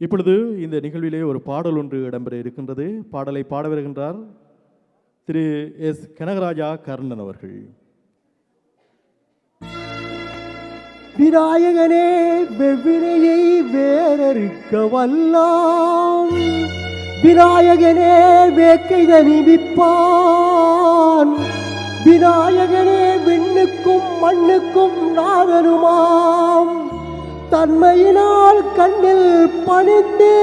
இப்பொழுது இந்த நிகழ்விலே ஒரு பாடல் ஒன்று இடம்பெற இருக்கின்றது. பாடலை பாட வருகின்றார் திரு எஸ் கனகராஜா கர்ணன் அவர்கள். விநாயகனே வெவ்வினையை வேறறுக்க வல்லான், விநாயகனே வேக்கை தணிவிப்பான், விநாயகனே விண்ணுக்கும் மண்ணுக்கும் நாதனுமாம், தன்மையினால் கண்ணில் பணிந்து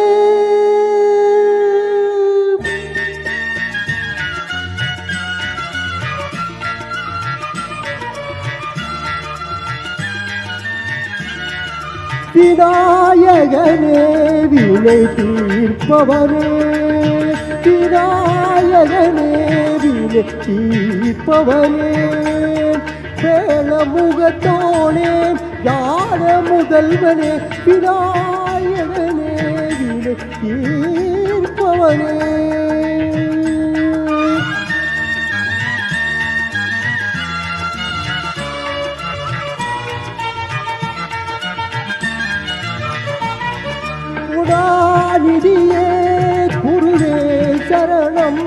விநாயகனே வினை தீர்ப்பவனே, விநாயகனே வினை தீர்ப்பவனே, வேலமுகத்தோனே ஞான முதல்வனே, விநாயகனே வினை தீர்ப்பவனே. குணாநிதியே குருவே சரணம்,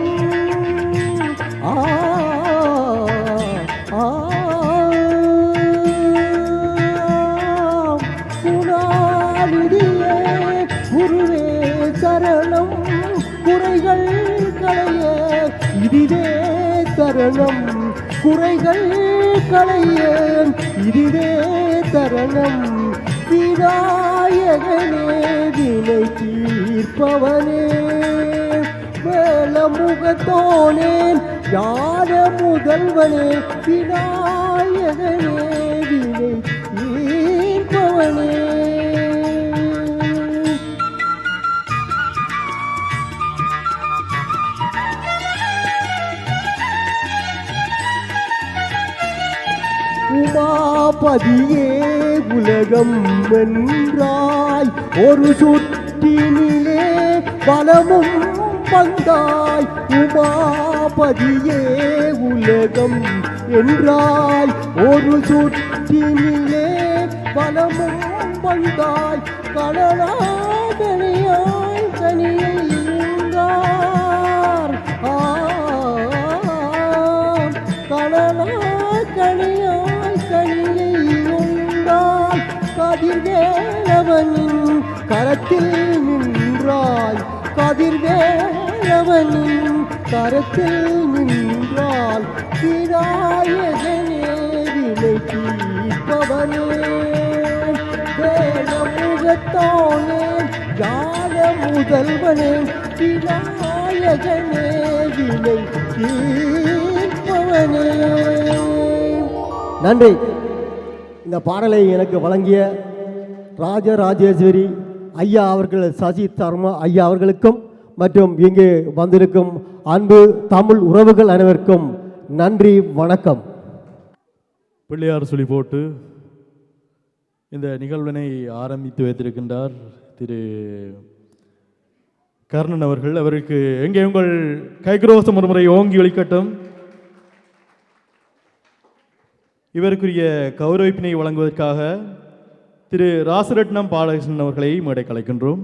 குணாநிதியே குருவே சரணம், குறைகள் களைய இதுவே தருணம், குறைகள் களைய இதுவே தருணம், விநாயகனே வினை தீர்ப்பவனே, வேலமுகத்தோனே ஞான முதல்வனே, விநாயகனே வினை தீர்ப்பவனே. உமாபதியே உலகம் வென்றாய், ஒரு சுற்றினிலே பலமும் வந்தாய், உமாபதியே உலகம் என்றாய், ஒரு சுற்றினிலே பலமும் வந்தாய், கனலாதனியாய் கனியை உண்டார், கனலாகனியாய் கனியை உண்டாய், கதிர்வேலவனின் கரத்தில் நின்றாய், கதிர்வேலவனின் கரத்தில் நின்றால், விநாயகனே வினை தீர்ப்பவனே, வேலமுகத்தோனே ஞான முதல்வனே, விநாயகனே வினை தீர்ப்பவனே. நன்றி. இந்த பாடலை எனக்கு வழங்கிய ராஜராஜேஸ்வரி ஐயா அவர்கள், சசி தர்மா ஐயா அவர்களுக்கும் மற்றும் இங்கு வந்திருக்கும் அன்பு தமிழ் உறவுகள் அனைவருக்கும் நன்றி, வணக்கம். பிள்ளையார் சொல்லி போட்டு இந்த நிகழ்வினை ஆரம்பித்து வைத்திருக்கின்றார் திரு கர்ணன் அவர்கள். அவருக்கு எங்கே உங்கள் கைக்ரோசம் ஒருமுறை ஓங்கி ஒலிக்கட்டும். இவருக்குரிய கௌரவிப்பினை வழங்குவதற்காக திரு ராசரட்னம் பாலகிருஷ்ணன் அவர்களை மேடை கலைக்கின்றோம்.